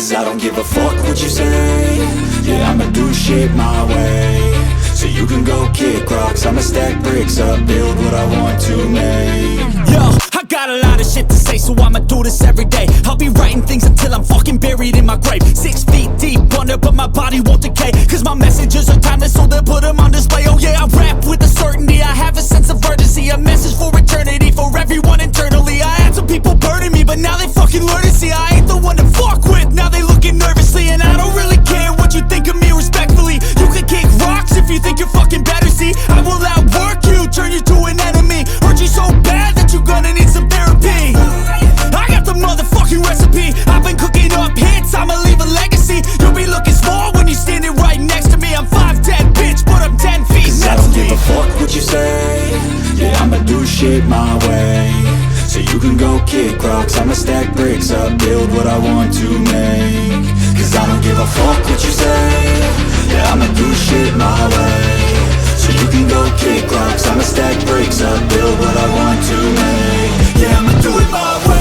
Cause I don't give a fuck what you say. Yeah, I'ma do shit my way. So you can go kick rocks, I'ma stack bricks up, build what I want to make. Yo, I got a lot of shit to say, so I'ma do this every day. I'll be writing things until I'm fucking buried in my grave. 6 feet deep under, but my body won't decay. Cause my messages are timeless, so they'll put them on display. Oh yeah, I rap with a certainty, I have a sense of urgency. A message for eternity, for everyone internally. I had some people burning me, but now they fucking learn to see I ain't the one to fuck with, now they looking nervously. And I don't really care what you think of me respectfully. You can kick rocks if you think you're fucking better, see. I will outwork you, turn you to an enemy. Hurt you so bad that you're gonna need some therapy. I got the motherfucking recipe. I've been cooking up hits, I'ma leave a legacy. You'll be looking small when you're standing right next to me. I'm 5'10", bitch, but I'm 10 feet next to me. I don't give a fuck what you say. Yeah, I'ma do shit my way. So you can go kick rocks, I'ma stack bricks up, build what I want to make. Cause I don't give a fuck what you say. Yeah, I'ma do shit my way. So you can go kick rocks, I'ma stack bricks up, build what I want to make. Yeah, I'ma do it my way.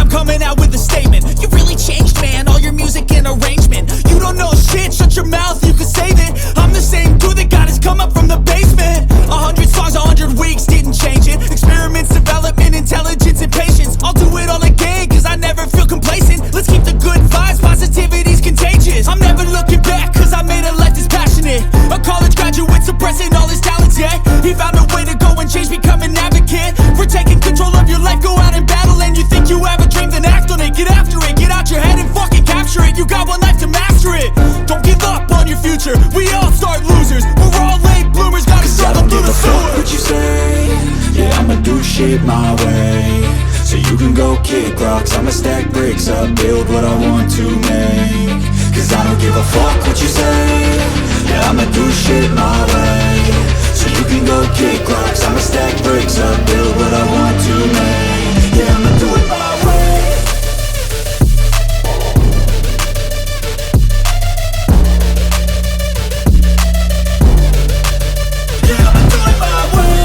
Coming out with a statement. You really changed, man, all your music and arrangement. You don't know shit, shut your mouth, you can save it. I'm the same dude that got his come up from the basement. 100 songs, 100 weeks, didn't change it. Experiments, development, intelligence, and patience. I'll do it all again, cause I never feel complacent. Let's keep the good vibes, positivity's contagious. I'm never looking back, cause I made a life that's passionate. A college graduate suppressing all his talents, yeah. He found a way to go and change, become an advocate for taking control of your life, go out and battle. And you think you have a dream, then act on it, get after it, get out your head and fucking capture it. You got one life to master it. Don't give up on your future, we all start losers. We're all late bloomers, gotta struggle through the sewer. I don't give a fuck what you say. Yeah, I'ma do shit my way. So you can go kick rocks, I'ma stack bricks up, build what I want to make. Cause I don't give a fuck what you say. Yeah, I'ma do shit my way. So you can go kick rocks, I'ma stack bricks up, build what I want to make. Yeah, I'ma do it my way. Yeah, I'ma do it my way.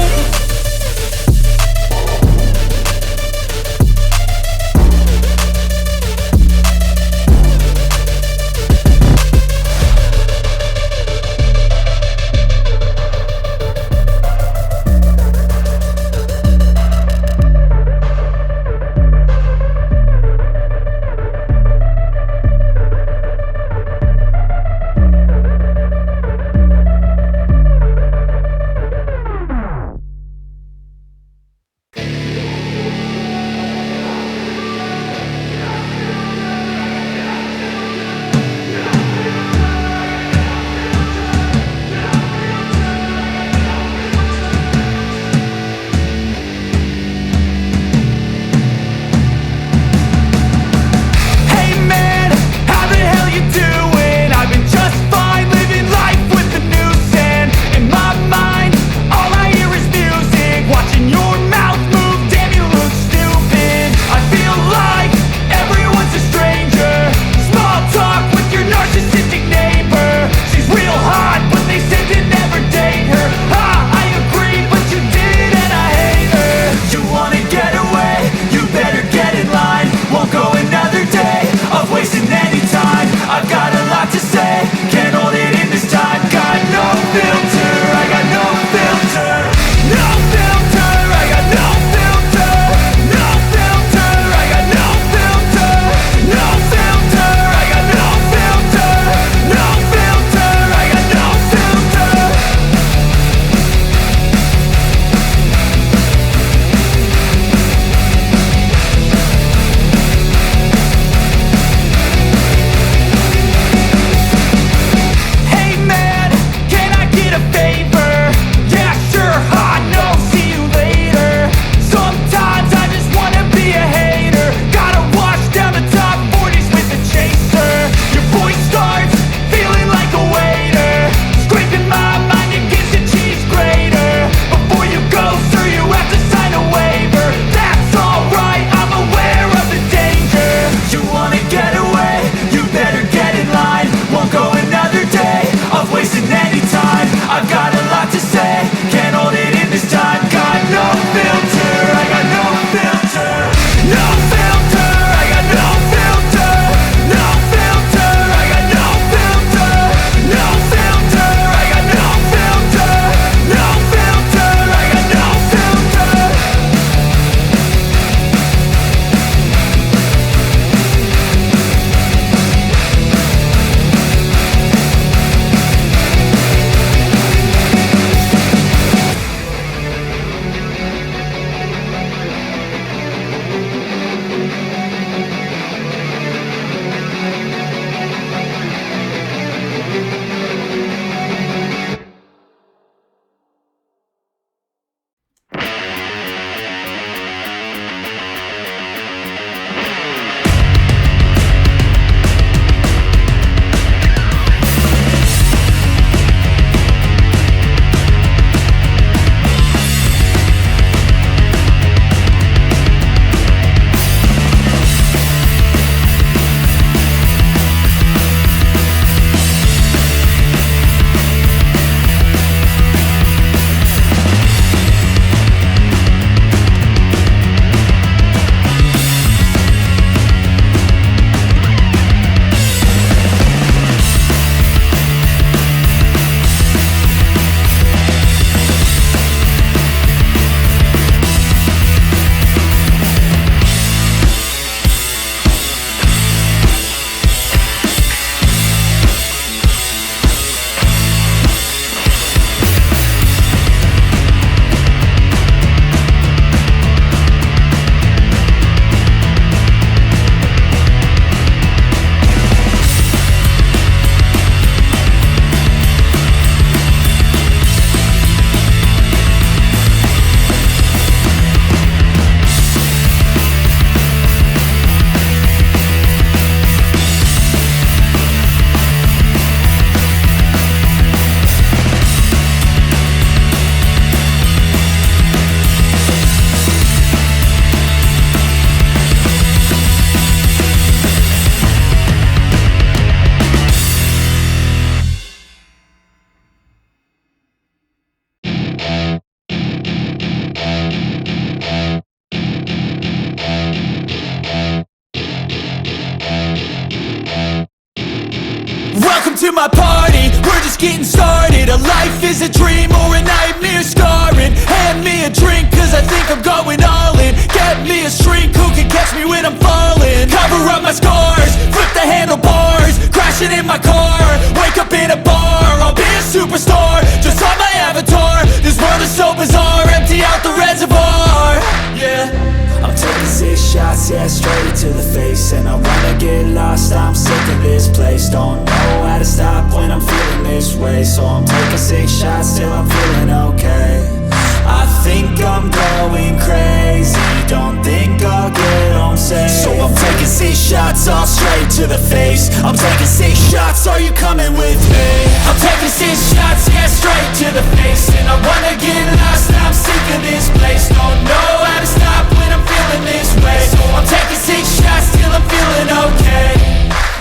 my party, we're just getting started. A life is a dream or a nightmare scarring. Hand me a drink cause I think I'm going all in. Get me a shrink who can catch me when I'm falling. Cover up my scars, flip the handlebars, crashing in my car, wake up in a bar. I'll be a superstar, just on my avatar. This world is so bizarre, empty out the reservoir. Yeah, I'm taking 6 shots, yeah, straight to the face. And I wanna get lost, I'm sick of this place. Don't know how to stop when I'm feeling this way. So I'm taking 6 shots till I'm feeling okay. I think I'm going crazy, don't think I'll get home safe. so I'm taking 6 shots all straight to the face. I'm taking 6 shots, are you coming with me? I'm taking 6 shots, yeah, straight to the face. And I wanna get lost, I'm sick of this place. Don't know how to stop when I'm feeling this way. So I'm taking 6 shots till I'm feeling okay.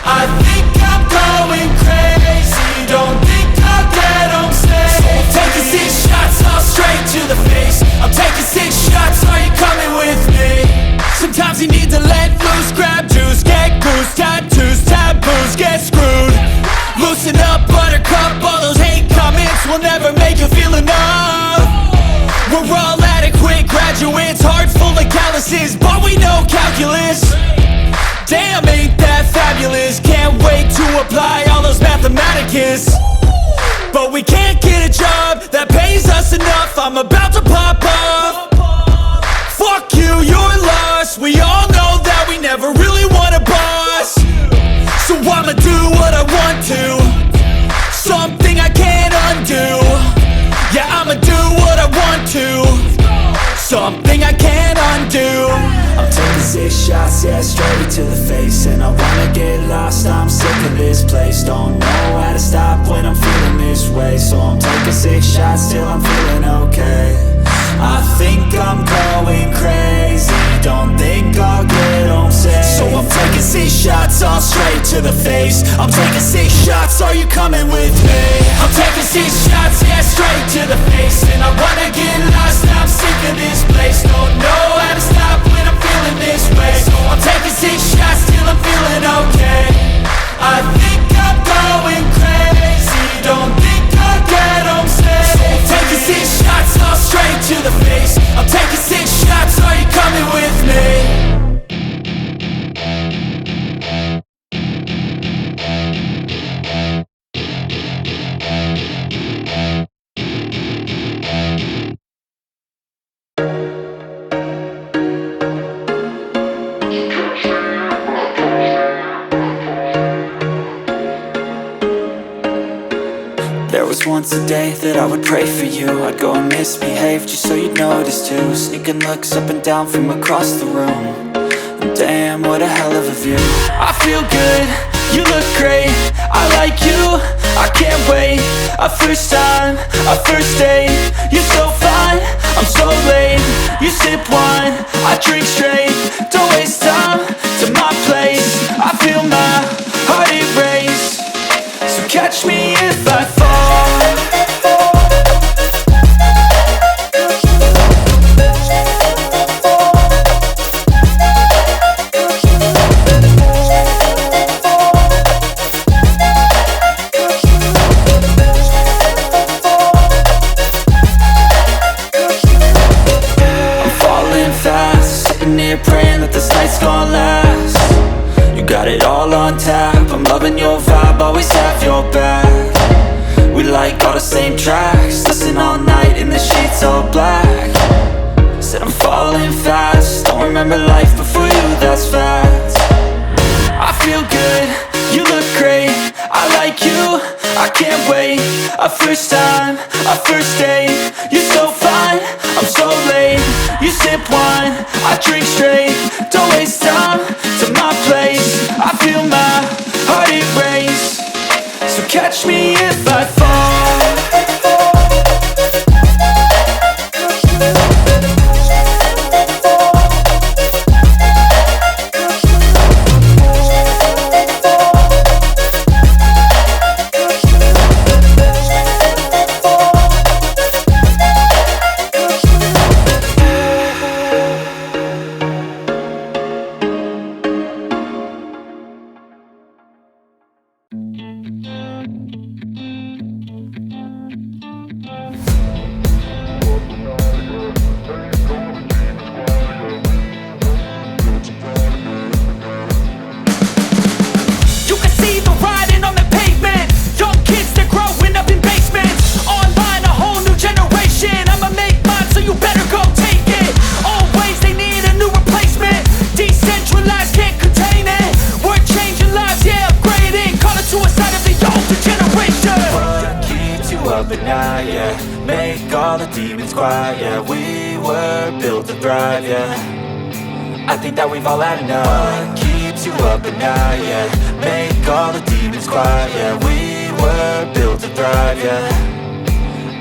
I think I'm going crazy, don't think I'll get home safe. So I'm taking 6 shots all straight to the face. I'm taking 6 shots, are you coming with me? Sometimes you need to let loose, grab juice, get goose, tattoos, taboos, get screwed. Loosen up, buttercup, all those hate comments will never make you feel enough. We're all adequate graduates, heart full of calluses, but we know calculus. Damn, ain't that fabulous? Can't wait to apply all those mathematicus. But we can't get a job that pays us enough. I'm about to pop off. Fuck you, you're lost. We all know that we never really want a boss. So I'ma do what I want to, something I can't undo. Yeah, I'ma do what I want to, something I can't undo. I'm taking 6 shots, yeah, straight to the face. And I wanna get lost, I'm sick of this place. Don't know how to stop when I'm feeling this way. So I'm taking 6 shots till I'm feeling okay. I think I'm going crazy, don't think I'll get home safe. So I'm taking 6 shots all straight to the face. I'm taking 6 shots, are you coming with me? I'm taking 6 shots, yeah, straight to the face. And I wanna get lost, I'm sick of this place. Don't know how to stop when I'm feeling this way. So I'm taking 6 shots till I'm feeling okay. I think I'm going crazy, don't think I'll get home safe. So I'm taking 6 shots all straight to the face. I'm taking 6 shots, are you coming with me? There was once a day that I would pray for you. I'd go and misbehave just so you'd notice too. Sneaking looks up and down from across the room. And damn, what a hell of a view. I feel good, you look great, I like you, I can't wait. A first time, a first date, you're so fine, I'm so late. You sip wine, I drink straight, don't waste time to my place. I feel my heart erase, so catch me if I fall. Praying that this night's gonna last. You got it all on tap, I'm loving your vibe, always have your back. We like all the same tracks, listen all night in the sheets all black. Said I'm falling fast, don't remember life before you, that's fact. I feel good, you look great, I like you, I can't wait. A first time, a first date, you're so fine, I'm so late. You sip wine, I drink straight, don't waste time to my place. I feel my heart erase, so catch me if I fall. night, yeah. Make all the demons quiet, yeah. We were built to thrive, yeah. I think that we've all had enough. What keeps you up at night, yeah. Make all the demons quiet, yeah. We were built to thrive, yeah.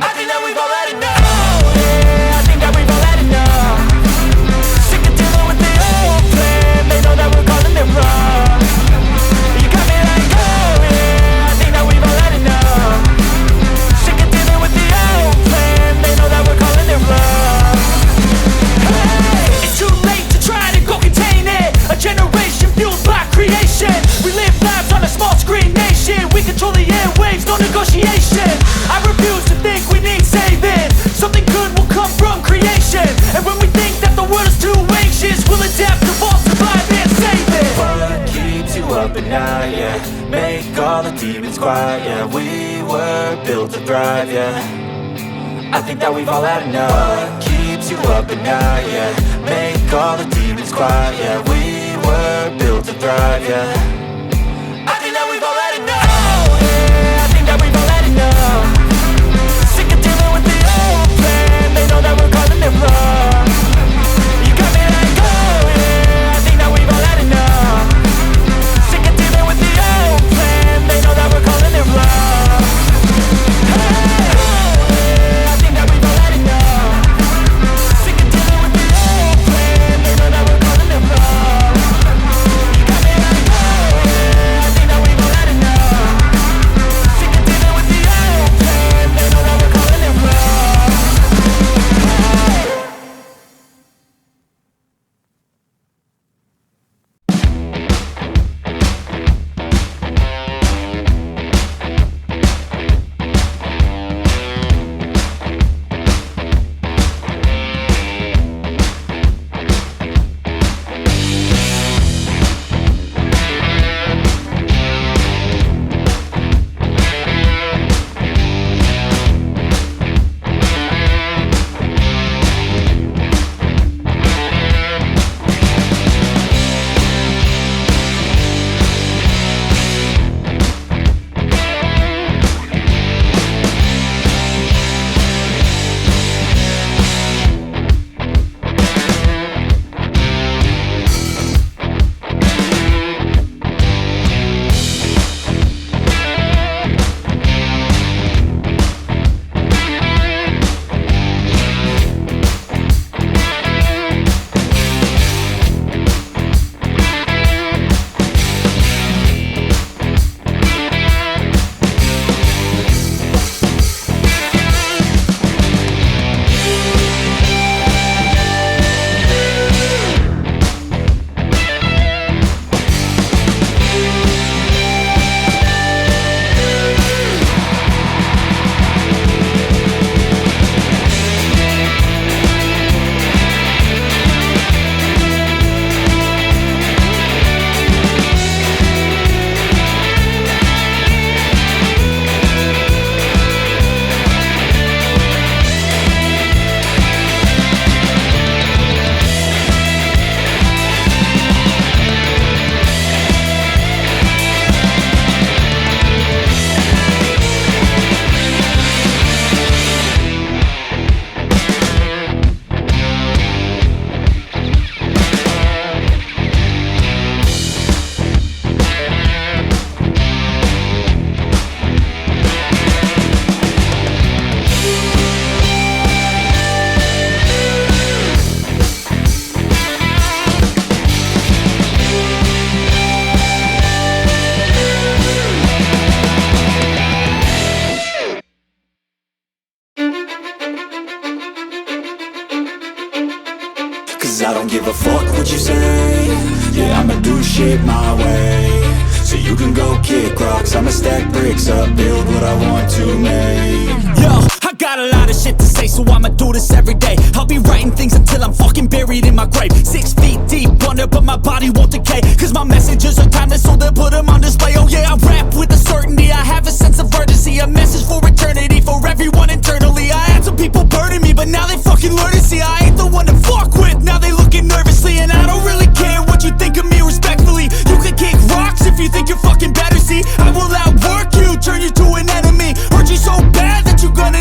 I think that we've all had enough. Oh, yeah, I think that we've all had enough. Sick of dealing with the old plan. They know that we're calling it wrong. You got me like, oh yeah, I think that we've all had enough. Sick of dealing with the old plan. They know that we're calling it wrong. Hey, it's too late to try to go contain it. A generation fueled by creation. We live lives on a small screen nation. We control the airwaves, no negotiation. I refuse to think we need saving. Something good will come from creation. And when we think that the world is too anxious, we'll adapt, evolve, survive and save it. What keeps you up at night, yeah. Make all the demons quiet, yeah. We were built to thrive, yeah. I think that we've all had enough. What keeps you up at night, yeah. Make all the demons quiet, yeah. We were built to thrive, yeah. I think that we've all had enough. Oh yeah, I think that we've all had enough. Sick of dealing with the old plan. They know that we're calling it wrong. You got me like, oh yeah, I think that we've all had enough. Sick of dealing with the old plan. They know that we're calling it wrong. Hey, oh yeah, I think that we've all had enough. Sick of dealing with the old plan. They know that we're calling it wrong. You got me like, oh yeah, I think that we've all had enough. Sick of dealing with the old plan. They know that we're calling it wrong. I don't give a fuck what you say. Yeah, I'ma do shit my way. So you can go kick rocks, I'ma stack bricks up, build what I want to make. Yo, I got a lot of shit to say, so I'ma do this every day. I'll be writing things until I'm fucking buried in my grave. 6 feet deep under, but my body won't decay. Cause my messages are timeless, so they'll put them on display. Oh yeah, I rap with a certainty, I have a sense of urgency. A message for eternity, for everyone internally. I had some people burning me, but now they fucking learn to see I ain't the one to fuck with, now they looking nervously. And I don't really care what you think of me, respectfully. You can kick rocks if you think you're fucking better, see. I will outwork you, turn you to an enemy. Hurt you so bad that you're gonna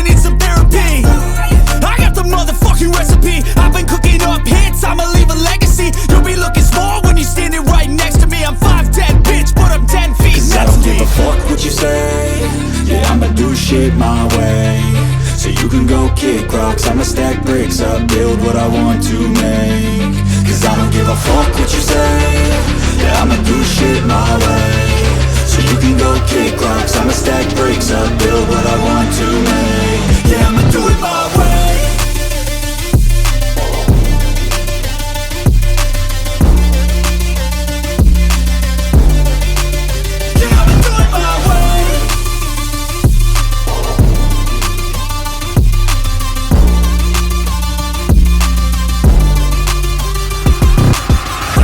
my way. So you can go kick rocks, I'ma stack bricks up, build what I want to make. Cause I don't give a fuck what you say, yeah, I'ma do shit my way. So you can go kick rocks, I'ma stack bricks up, build what I want to make. Yeah, I'ma do it my way. Yeah, I'ma do it my way.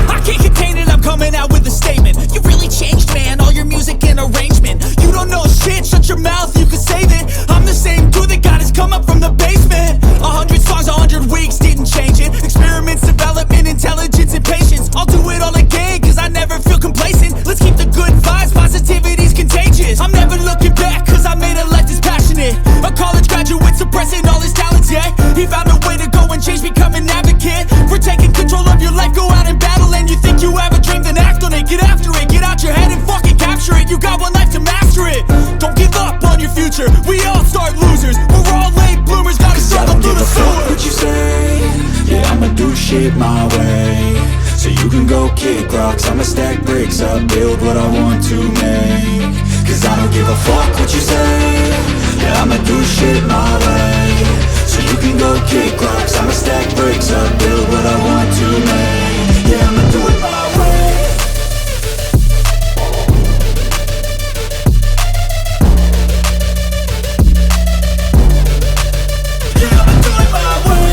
I can't contain it, I'm coming out with a statement. You really changed, man, all your music and arrangement. You don't know shit, shut your mouth, you can save it. I'm the same dude that got his come up from the basement. 100 songs, 100 weeks, didn't change it. Experiments, development, intelligence, and patience. I'll do it all again, cause I never feel complacent. Let's keep the good vibes, positivity's contagious. I'm never looking back, cause I made a life that's passionate. A college graduate suppressing all his talents, yeah. He found a way to go and change, become an advocate for taking control of your life, go out and battle. And you think you have a dream, then act on it. Get after it, get out your head and fucking capture it. You got one life to master it. Don't give up on your future, we all start losers. We're all late bloomers, gotta struggle through the sewer. What you say, yeah, I'ma do shit my way. So you can go kick rocks, I'ma stack bricks up, build what I want to make. Cause I don't give a fuck what you say, yeah, I'ma do shit my way. So you can go kick rocks, I'ma stack bricks up, build what I want to make. Yeah, I'ma do it my way. Yeah, I'ma do it my way.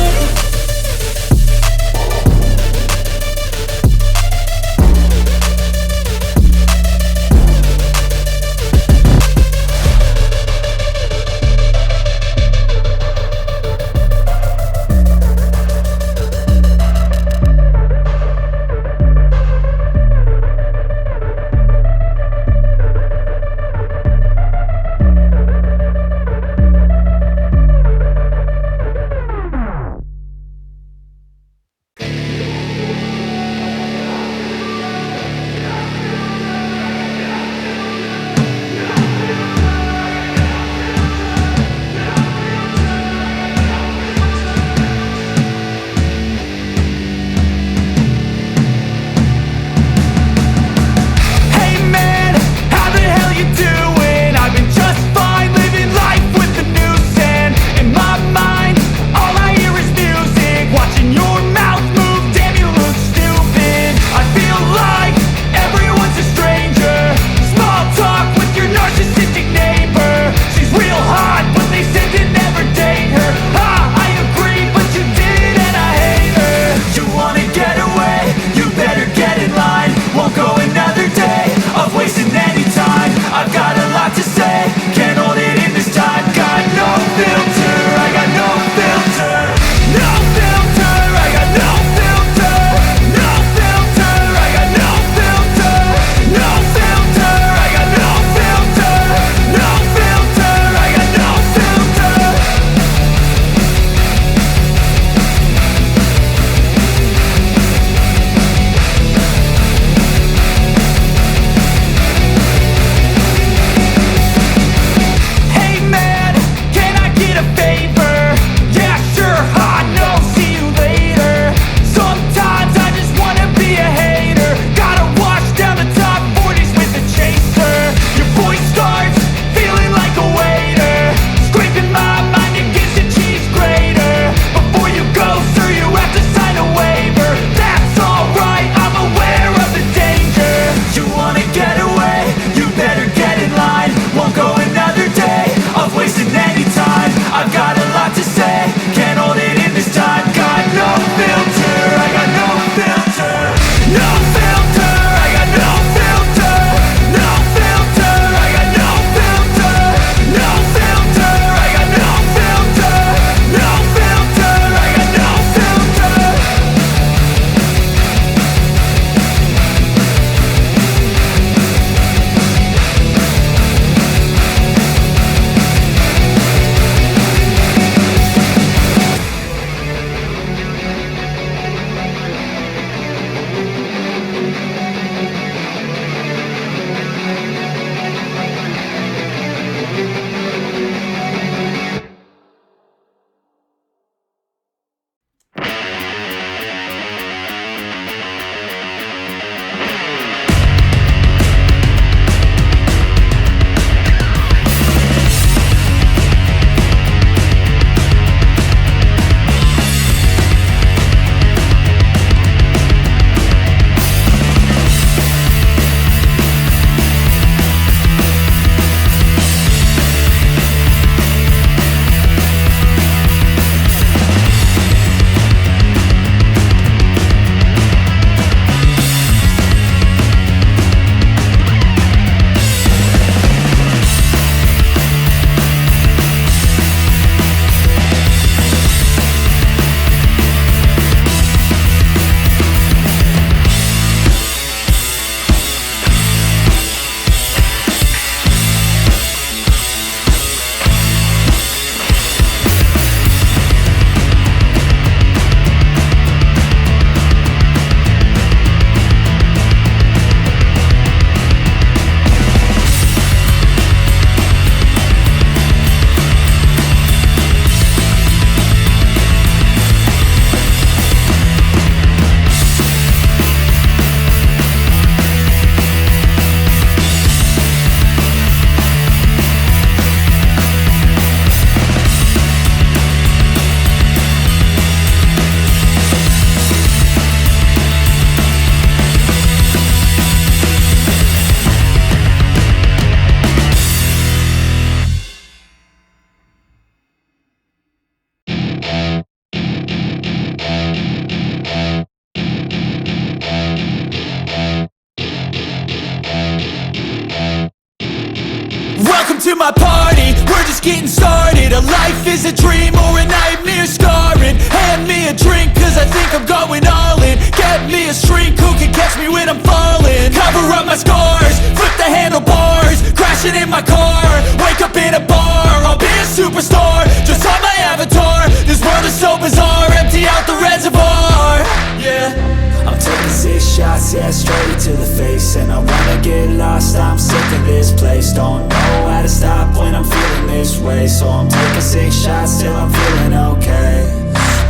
my party, we're just getting started. A life is a dream or a nightmare scarring. Hand me a drink cause I think I'm going all in. Get me a shrink who can catch me when I'm falling. Cover up my scars, flip the handlebars, crashing in my car, wake up in a bar. I'll be a superstar, just on my avatar. This world is so bizarre, empty out the reservoir. Yeah, I'm taking 6 shots, yeah, straight to the face. And I wanna get lost, I'm sick of this place. Don't know how to stop when I'm feeling this way. So I'm taking 6 shots till I'm feeling okay.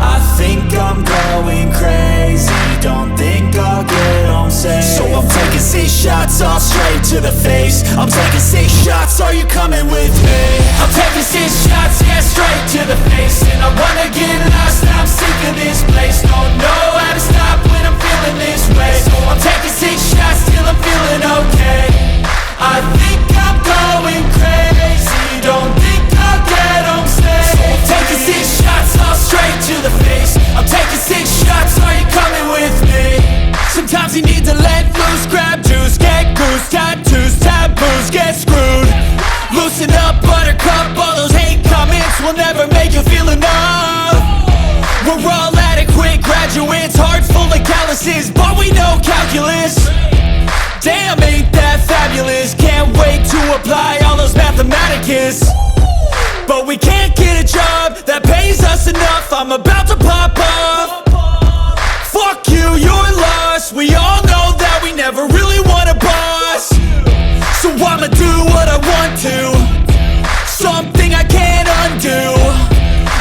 I think I'm going crazy, don't think I'll get home safe. so I'm taking 6 shots all straight to the face. I'm taking 6 shots, are you coming with me? I'm taking 6 shots, yeah, straight to the face. And I wanna get lost, I'm sick of this place. Don't know how to stop when I'm feeling this way. So I'm taking 6 shots till I'm feeling okay. I think I'm going crazy, don't think I'll get home safe. So I'm taking 6 shots all straight to the face. I'm taking 6 shots, are you coming with me? Sometimes you need to let loose, grab juice, get goose, tattoos, taboos, get screwed. Loosen up, buttercup, all those hate comments will never make you feel enough. We're all adequate graduates, heart full of calluses, but we know calculus. Damn, ain't that fabulous? Can't wait to apply all those mathematicus. But we can't get a job that pays us enough. I'm about to pop off. Fuck you, you're lost. We all know that we never really want a boss. So I'ma do what I want to, something I can't undo.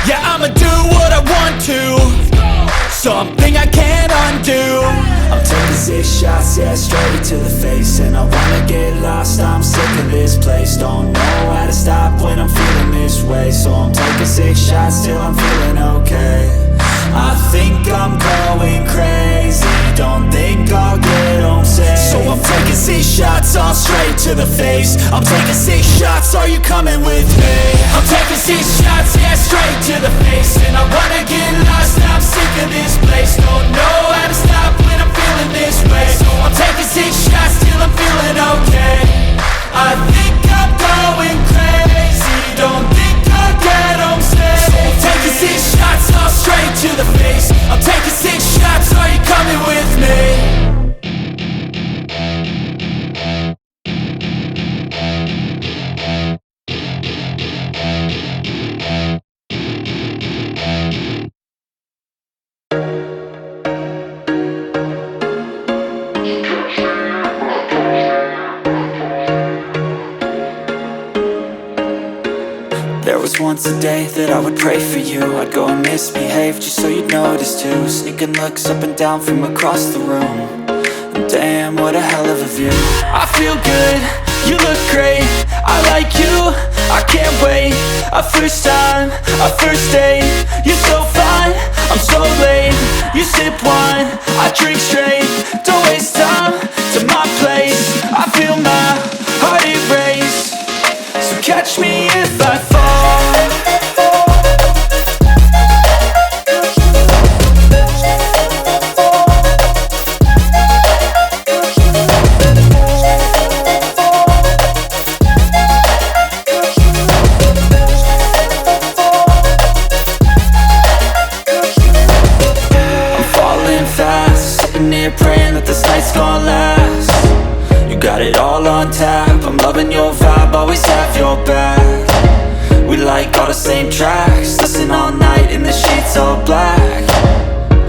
Yeah, I'ma do what I want to, something I can't undo. I'm taking 6 shots, yeah, straight to the face. And I wanna get lost, I'm sick of this place. Don't know how to stop when I'm feeling this way. So I'm taking 6 shots till I'm feeling okay. I think I'm going crazy, don't think I'll get home safe. So I'm taking 6 shots all straight to the face. I'm taking 6 shots, are you coming with me? I'm taking 6 shots, yeah, straight to the face. And I wanna get lost, I'm sick of this place. Don't know how to stop when I'm feeling this way. So I'm taking 6 shots till I'm feeling okay. I think I'm going crazy, don't think I'll get home safe. So I'm taking 6 shots all straight to the face. I'm taking 6 shots, are you coming with me? There was once a day that I would pray for you. I'd go and misbehave just so you'd notice too. Sneaking looks up and down from across the room. And damn, what a hell of a view. I feel good, you look great, I like you, I can't wait. A first time, a first date, you're so fine, I'm so late. You sip wine, I drink straight, don't waste time to my place. I feel my heart erase, so catch me if I fall. Praying that this night's gonna last. You got it all on tap, I'm loving your vibe, always have your back. We like all the same tracks, listen all night in the sheets all black.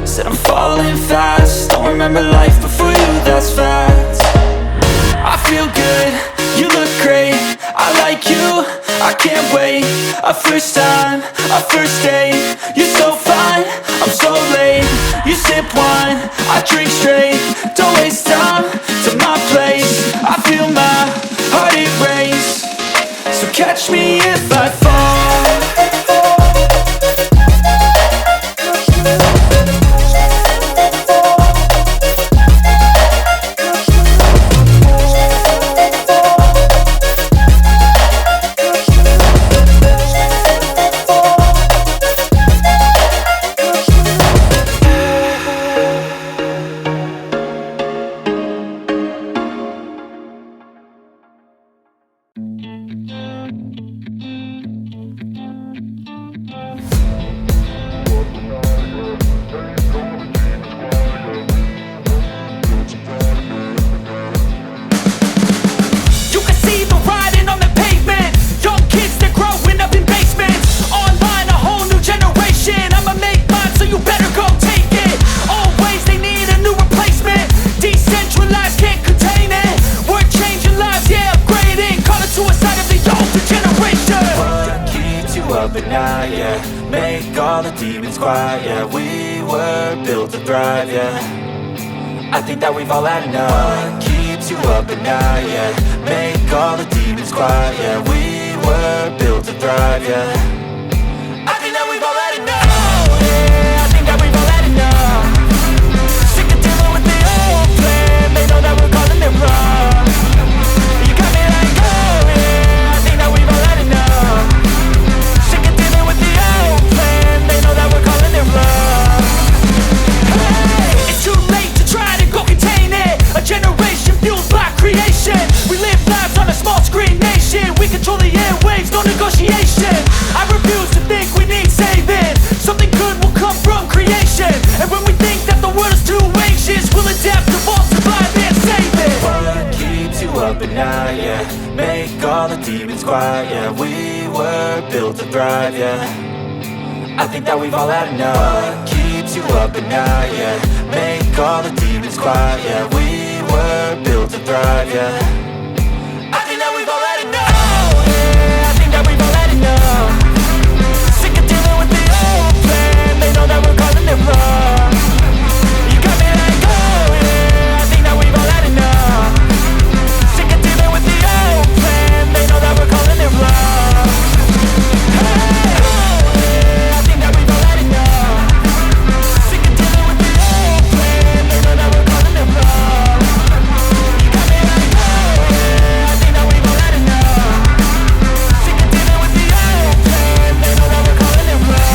Said I'm falling fast, don't remember life before you, that's facts. I feel good, you look great, I like you, I can't wait. A first time, a first date, you're so fine, I'm so late. You sip wine, I drink straight, don't waste time to my place. I feel my heart erase, so catch me if I fall. yeah. Make all the demons quiet, yeah. We were built to thrive, yeah. I think that we've all had enough. What keeps you up at night, yeah. Make all the demons quiet, yeah. We were built to thrive, yeah. I think that we've all had enough. Oh, yeah, I think that we've all had enough. Sick of dealing with the old plan. They know that we're calling it wrong. You got me like, oh yeah, I think that we've all had enough. Sick of dealing with the old plan. They know that we're calling it wrong. Hey, it's too late to try to go contain it. A generation fueled by creation. We live lives on a small screen nation. We control the airwaves, no negotiation. I refuse to think we need saving. Something good will come from creation. And when we think that the world is too anxious, we'll adapt, evolve, survive and save it. What keeps you up at night, yeah. Make all the demons quiet, yeah. We were built to thrive, yeah. I think that we've all had enough. What keeps you up at night, yeah. Make all the demons quiet, yeah. We were built to thrive, yeah. I think that we've all had enough. Oh, yeah, I think that we've all had enough. Sick of dealing with the old plan. They know that we're calling it wrong. You got me like, oh yeah, I think that we've all had enough. Sick of dealing with the old plan. They know that we're calling it wrong. Hey, oh yeah, I think that we've all had enough. Sick of dealing with the old plan. They know that we're calling it wrong. You got me like, oh yeah, I think that we've all had enough. Sick of dealing with the old plan. They know that we're calling it wrong.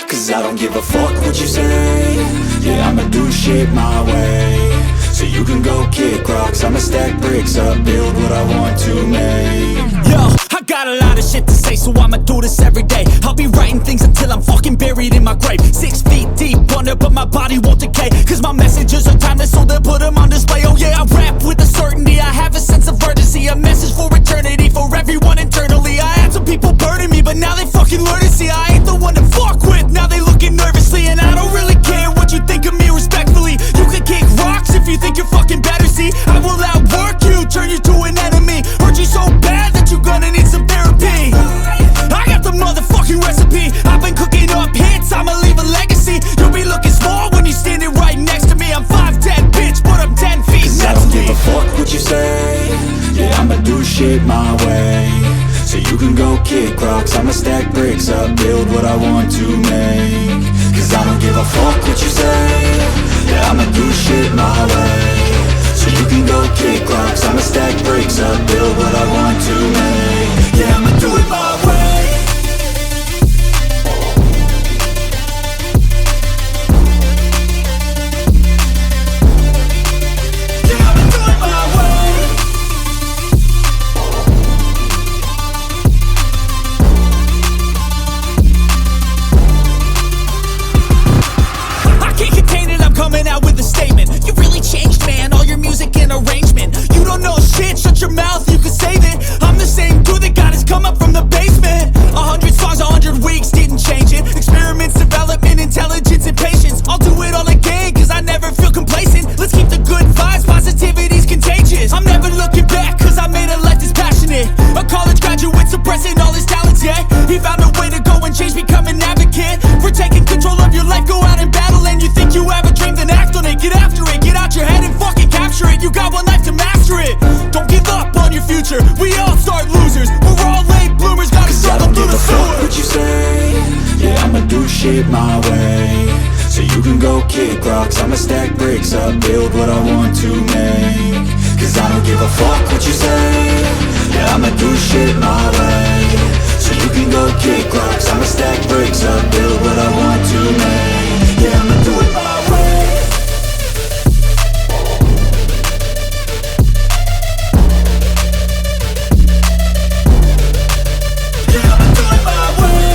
Cause I don't give a fuck what you say. Yeah, I'ma do shit my way. So you can go kick rocks, I'ma stack bricks up, build what I want to make. Yo, I got a lot of shit to say, so I'ma do this every day. I'll be writing things until I'm fucking buried in my grave. 6 feet deep under, but my body won't decay. Cause my messages are timeless, so they'll put them on display. Oh yeah, I rap with a certainty, I have a sense of urgency. A message for eternity, for everyone internally. I had some people burning me, but now they fucking learn to see I ain't the one to fuck with, now they looking nervously. And I don't really care what you think of me respectfully. You can kick rocks if you think you're fucking better, see I will outwork you, turn you to an enemy. Hurt you so bad that you're gonna need some therapy. can go kick rocks, I'ma stack bricks up, build what I want to make. Cause I don't give a fuck what you say, yeah, I'ma do shit my way. So you can go kick rocks, I'ma stack bricks up, build what I want to make. Yeah, I'ma do it my way. Coming out with a statement. You really changed, man, all your music and arrangement. You don't know shit, shut your mouth, you can save it. I'm the same dude that got his come up from the basement. 100 songs, 100 weeks, didn't change it. Experiments, development, intelligence, and patience. I'll do it all again, cause I never feel complacent. Let's keep the good vibes, positivity's contagious. I'm never looking back, cause I made a life that's passionate. A college graduate suppressing all his talents, yeah. He found a way to go and change, become an advocate. For taking control of your life, go out and battle. And you think you have a dream, then act on it. Get after it, get out your head and fucking capture it. You got one life to master it. Don't give up on your future, we all start losers. We're all late bloomers, gotta struggle through the sewer. What you say, yeah, I'ma do shit my way. So you can go kick rocks, I'ma stack bricks up, build what I want to make. Cause I don't give a fuck what you say, yeah, I'ma do shit my way. So you can go kick rocks, I'ma stack bricks up, build what I want to make. Yeah, I'ma do it my way. Yeah, I'ma do it my way.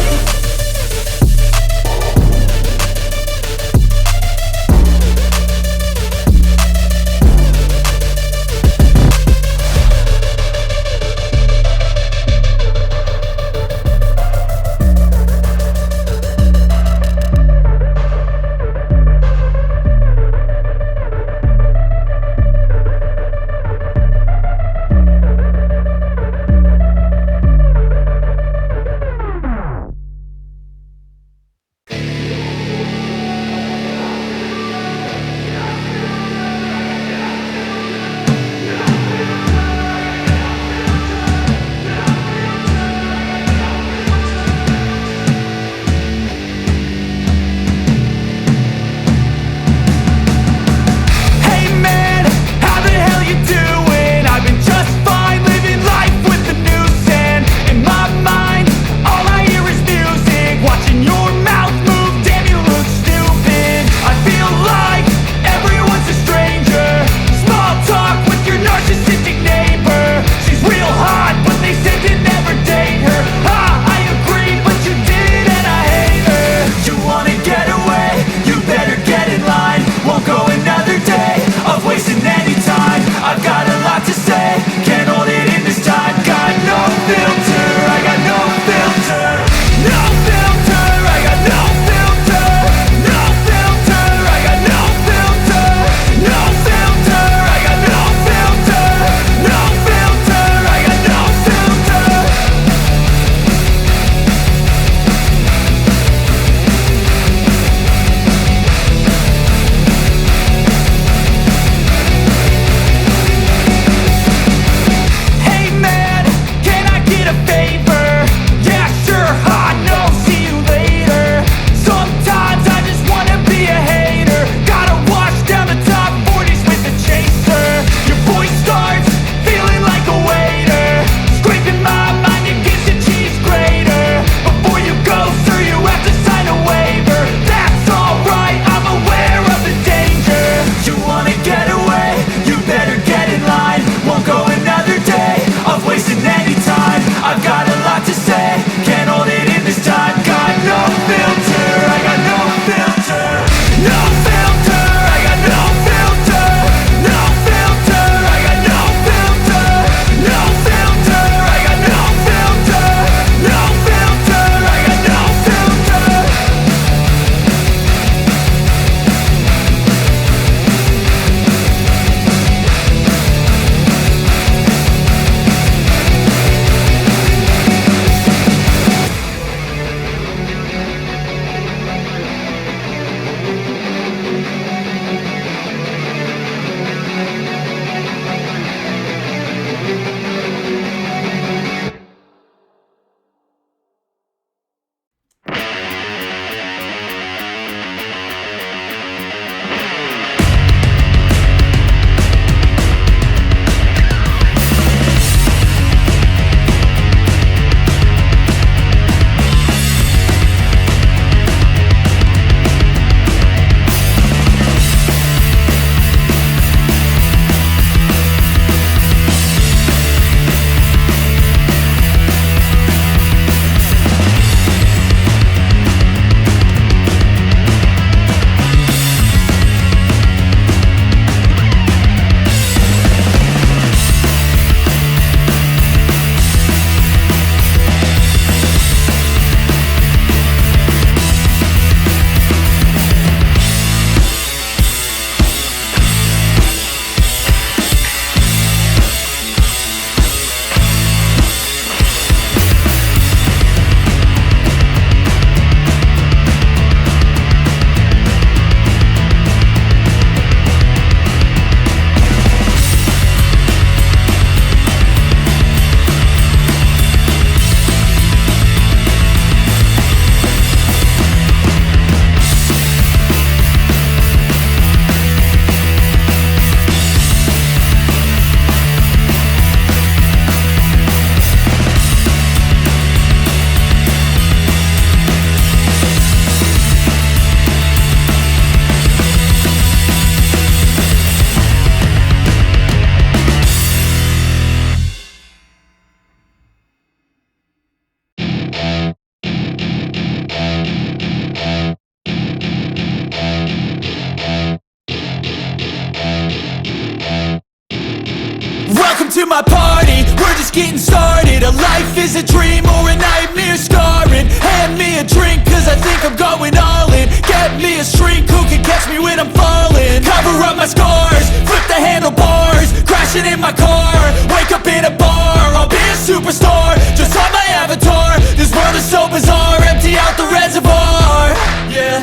my party, we're just getting started. A life is a dream or a nightmare scarring. Hand me a drink cause I think I'm going all in. Get me a shrink who can catch me when I'm falling. Cover up my scars, flip the handlebars, crashing in my car, wake up in a bar. I'll be a superstar, just on my avatar. This world is so bizarre, empty out the reservoir. Yeah,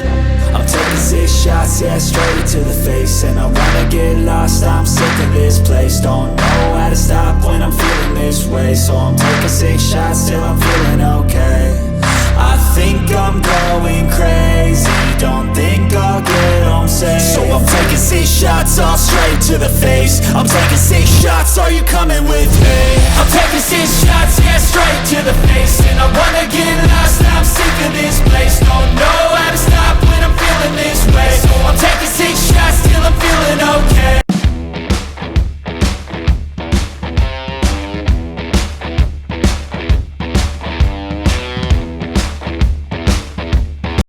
I'm taking 6 shots, yeah, straight to the face. And I wanna get lost, I'm sick of this place. Don't know how to stop when I'm feeling this way. So I'm taking 6 shots till I'm feeling okay. I think I'm going crazy, don't think I'll get home safe. so I'm taking 6 shots all straight to the face. I'm taking 6 shots, are you coming with me? I'm taking 6 shots, yeah, straight to the face. And I wanna get